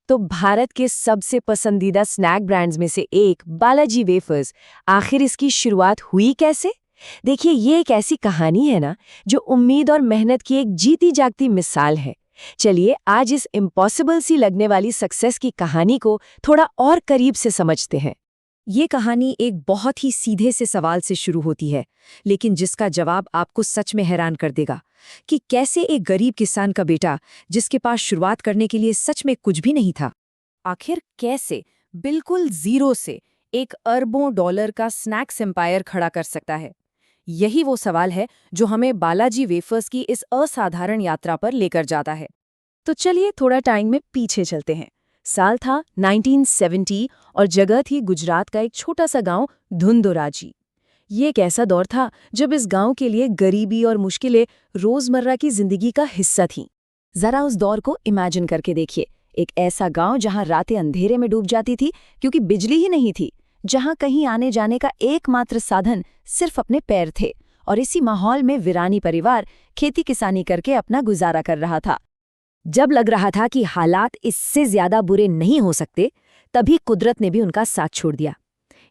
तो भारत के सबसे पसंदीदा स्नैक ब्रांड्स में से एक बालाजी वेफर्स, आखिर इसकी शुरुआत हुई कैसे? देखिए, ये एक ऐसी कहानी है ना जो उम्मीद और मेहनत की एक जीती जागती मिसाल है। चलिए आज इस इम्पॉसिबल सी लगने वाली सक्सेस की कहानी को थोड़ा और करीब से समझते हैं। ये कहानी एक बहुत ही सीधे से सवाल से शुरू होती है, लेकिन जिसका जवाब आपको सच में हैरान कर देगा कि कैसे एक गरीब किसान का बेटा, जिसके पास शुरुआत करने के लिए सच में कुछ भी नहीं था, आखिर कैसे बिल्कुल जीरो से एक अरबों डॉलर का स्नैक्स एम्पायर खड़ा कर सकता है। यही वो सवाल है जो हमें बालाजी वेफर्स की इस असाधारण यात्रा पर लेकर जाता है। तो चलिए थोड़ा टाइम में पीछे चलते हैं। साल था 1970 और जगह थी गुजरात का एक छोटा सा गांव धुंधुराजी। ये एक ऐसा दौर था जब इस गांव के लिए गरीबी और मुश्किलें रोजमर्रा की जिंदगी का हिस्सा थीं। जरा उस दौर को इमेजिन करके देखिए, एक ऐसा गांव जहां रातें अंधेरे में डूब जाती थी क्योंकि बिजली ही नहीं थी, जहां कहीं आने जाने का एकमात्र साधन सिर्फ अपने पैर थे, और इसी माहौल में वीरानी परिवार खेती किसानी करके अपना गुजारा कर रहा था। जब लग रहा था कि हालात इससे ज्यादा बुरे नहीं हो सकते, तभी कुदरत ने भी उनका साथ छोड़ दिया।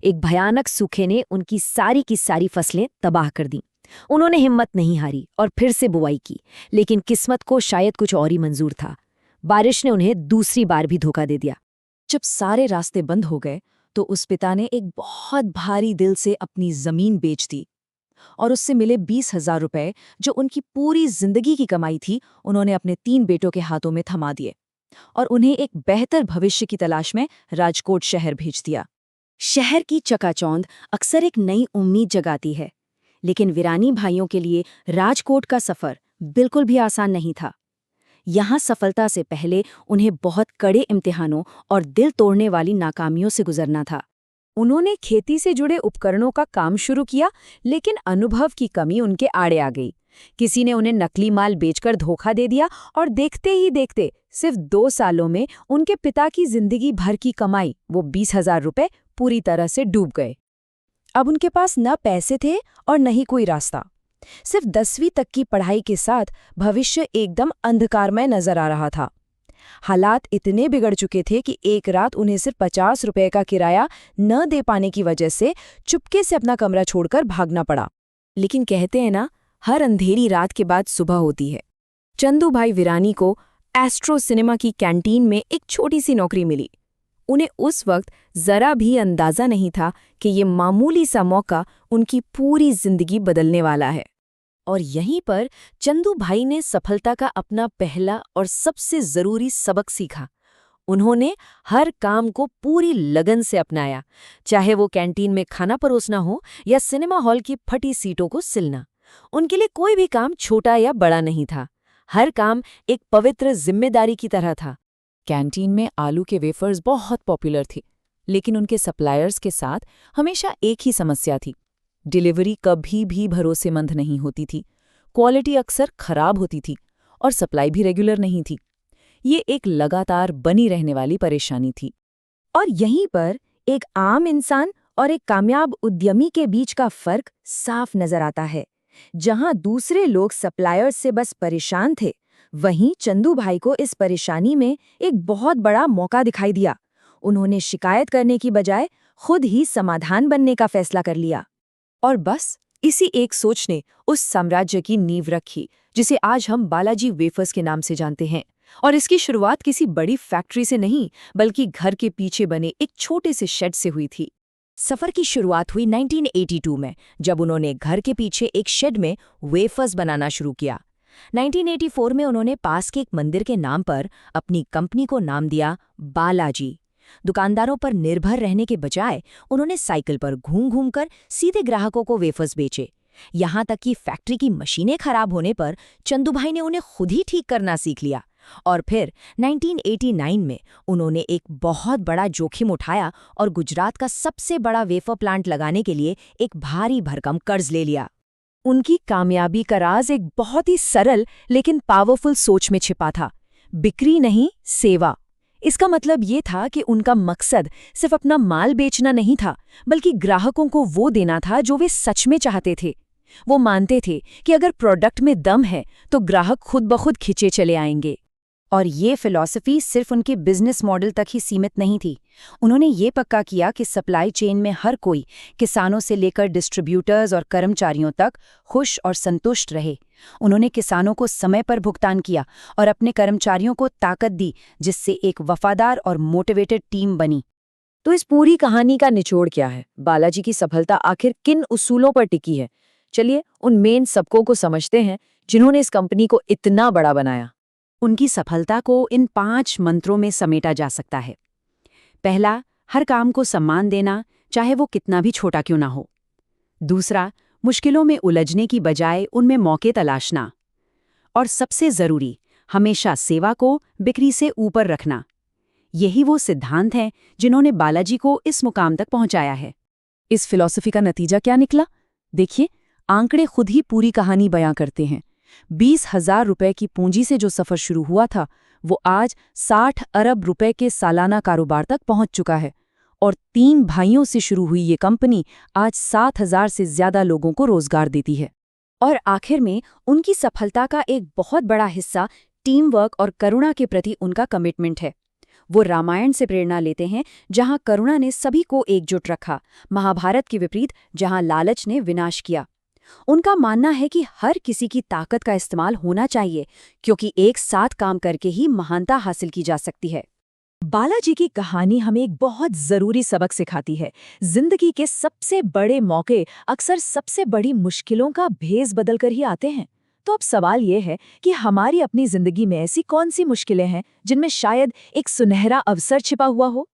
एक भयानक सूखे ने उनकी सारी की सारी फसलें तबाह कर दी। उन्होंने हिम्मत नहीं हारी और फिर से बुवाई की, लेकिन किस्मत को शायद कुछ और ही मंजूर था। बारिश ने उन्हें दूसरी बार भी धोखा दे दिया। जब सारे रास्ते बंद हो गए तो उस पिता ने एक बहुत भारी दिल से अपनी जमीन बेच दी, और उससे मिले 20,000 रुपए, जो उनकी पूरी जिंदगी की कमाई थी, उन्होंने अपने 3 बेटों के हाथों में थमा दिए और उन्हें एक बेहतर भविष्य की तलाश में राजकोट शहर भेज दिया। शहर की चकाचौंध अक्सर एक नई उम्मीद जगाती है, लेकिन वीरानी भाइयों के लिए राजकोट का सफर बिल्कुल भी आसान नहीं था। यहाँ सफलता से पहले उन्हें बहुत कड़े इम्तिहानों और दिल तोड़ने वाली नाकामियों से गुजरना था। उन्होंने खेती से जुड़े उपकरणों का काम शुरू किया, लेकिन अनुभव की कमी उनके आड़े आ गई। किसी ने उन्हें नकली माल बेचकर धोखा दे दिया और देखते ही देखते सिर्फ 2 सालों में उनके पिता की जिंदगी भर की कमाई, वो 20,000 रुपए, पूरी तरह से डूब गए। अब उनके पास न पैसे थे और न ही कोई रास्ता। सिर्फ 10वीं तक की पढ़ाई के साथ भविष्य एकदम अंधकारमय नजर आ रहा था। हालात इतने बिगड़ चुके थे कि एक रात उन्हें सिर्फ 50 रुपए का किराया न दे पाने की वजह से चुपके से अपना कमरा छोड़कर भागना पड़ा। लेकिन कहते हैं ना, हर अंधेरी रात के बाद सुबह होती है। चंदू भाई वीरानी को एस्ट्रो सिनेमा की कैंटीन में एक छोटी सी नौकरी मिली। उन्हें उस वक्त जरा भी अंदाजा नहीं था कि ये मामूली सा मौका उनकी पूरी जिंदगी बदलने वाला है। और यहीं पर चंदू भाई ने सफलता का अपना पहला और सबसे जरूरी सबक सीखा। उन्होंने हर काम को पूरी लगन से अपनाया, चाहे वो कैंटीन में खाना परोसना हो या सिनेमा हॉल की फटी सीटों को सिलना। उनके लिए कोई भी काम छोटा या बड़ा नहीं था। हर काम एक पवित्र जिम्मेदारी की तरह था। कैंटीन में आलू के वेफर्स बहुत पॉपुलर थे, लेकिन उनके सप्लायर्स के साथ हमेशा एक ही समस्या थी। डिलीवरी कभी भी भरोसेमंद नहीं होती थी, क्वालिटी अक्सर खराब होती थी और सप्लाई भी रेगुलर नहीं थी। ये एक लगातार बनी रहने वाली परेशानी थी। और यहीं पर एक आम इंसान और एक कामयाब उद्यमी के बीच का फर्क साफ नजर आता है। जहां दूसरे लोग सप्लायर्स से बस परेशान थे, वहीं चंदू भाई को इस परेशानी में एक बहुत बड़ा मौका दिखाई दिया। उन्होंने शिकायत करने की बजाय खुद ही समाधान बनने का फैसला कर लिया। और बस इसी एक सोच ने उस साम्राज्य की नींव रखी जिसे आज हम बालाजी वेफर्स के नाम से जानते हैं। और इसकी शुरुआत किसी बड़ी फैक्ट्री से नहीं, बल्कि घर के पीछे बने एक छोटे से शेड से हुई थी। सफर की शुरुआत हुई 1982 में, जब उन्होंने घर के पीछे एक शेड में वेफर्स बनाना शुरू किया। 1984 में उन्होंने पास के एक मंदिर के नाम पर अपनी कंपनी को नाम दिया बालाजी। दुकानदारों पर निर्भर रहने के बजाय उन्होंने साइकिल पर घूम घूम कर सीधे ग्राहकों को वेफर्स बेचे। यहाँ तक कि फैक्ट्री की मशीनें खराब होने पर चंदू भाई ने उन्हें खुद ही ठीक करना सीख लिया। और फिर 1989 में उन्होंने एक बहुत बड़ा जोखिम उठाया और गुजरात का सबसे बड़ा वेफर प्लांट लगाने के लिए एक भारी भरकम कर्ज ले लिया। उनकी कामयाबी का राज एक बहुत ही सरल लेकिन पावरफुल सोच में छिपा था। बिक्री नहीं, सेवा। इसका मतलब ये था कि उनका मकसद सिर्फ अपना माल बेचना नहीं था, बल्कि ग्राहकों को वो देना था जो वे सच में चाहते थे। वो मानते थे कि अगर प्रोडक्ट में दम है तो ग्राहक खुद ब खुद खिंचे चले आएंगे। और ये फिलॉसफी सिर्फ उनके बिजनेस मॉडल तक ही सीमित नहीं थी। उन्होंने ये पक्का किया कि सप्लाई चेन में हर कोई, किसानों से लेकर डिस्ट्रीब्यूटर्स और कर्मचारियों तक, खुश और संतुष्ट रहे। उन्होंने किसानों को समय पर भुगतान किया और अपने कर्मचारियों को ताकत दी, जिससे एक वफादार और मोटिवेटेड टीम बनी। तो इस पूरी कहानी का निचोड़ क्या है? बालाजी की सफलता आखिर किन उसूलों पर टिकी है? चलिए उन मेन सबकों को समझते हैं जिन्होंने इस कंपनी को इतना बड़ा बनाया। उनकी सफलता को इन 5 मंत्रों में समेटा जा सकता है। पहला, हर काम को सम्मान देना, चाहे वो कितना भी छोटा क्यों ना हो। दूसरा, मुश्किलों में उलझने की बजाय उनमें मौके तलाशना। और सबसे जरूरी, हमेशा सेवा को बिक्री से ऊपर रखना। यही वो सिद्धांत हैं जिन्होंने बालाजी को इस मुकाम तक पहुंचाया है। इस फिलॉसफी का नतीजा क्या निकला? देखिए, आंकड़े खुद ही पूरी कहानी बयां करते हैं। 20,000 रुपए की पूंजी से जो सफर शुरू हुआ था, वो आज 60 अरब रुपए के सालाना कारोबार तक पहुंच चुका है। और 3 भाइयों से शुरू हुई ये कंपनी आज 7,000 से ज्यादा लोगों को रोजगार देती है। और आखिर में उनकी सफलता का एक बहुत बड़ा हिस्सा टीम वर्क और करुणा के प्रति उनका कमिटमेंट है। वो रामायण से प्रेरणा लेते हैं, जहां करुणा ने सभी को एकजुट रखा, महाभारत के विपरीत जहां लालच ने विनाश किया। उनका मानना है कि हर किसी की ताकत का इस्तेमाल होना चाहिए, क्योंकि एक साथ काम करके ही महानता हासिल की जा सकती है। बालाजी की कहानी हमें एक बहुत जरूरी सबक सिखाती है। जिंदगी के सबसे बड़े मौके अक्सर सबसे बड़ी मुश्किलों का भेस बदलकर ही आते हैं। तो अब सवाल ये है कि हमारी अपनी जिंदगी में ऐसी कौन सी मुश्किलें हैं जिनमें शायद एक सुनहरा अवसर छिपा हुआ हो?